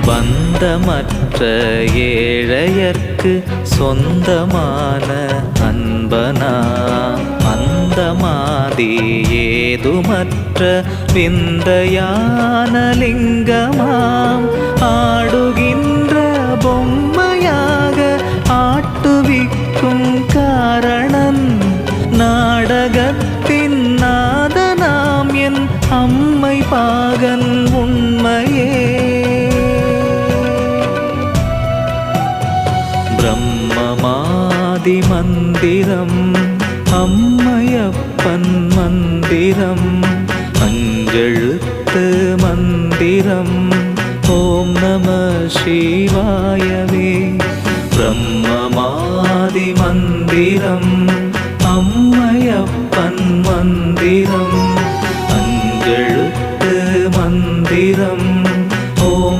பந்தமற்ற ஏழையர்க்கு சொந்தமான அன்பனா அந்தமாதி ஏதுமற்ற விந்தையான லிங்கமாம் ஆடுகின்ற பொம்மையாக ஆட்டுவிக்கும் காரணன் நாடகத்தின் நாதனாம் என் அம்மை பாகன் உண்மையே. பிரம்மமாதி மந்திரம் அம்மையப்பன் மந்திரம் அஞ்செழுத்து மந்திரம் ஓம் நம சிவாயவே. பிரம்மமாதி மந்திரம்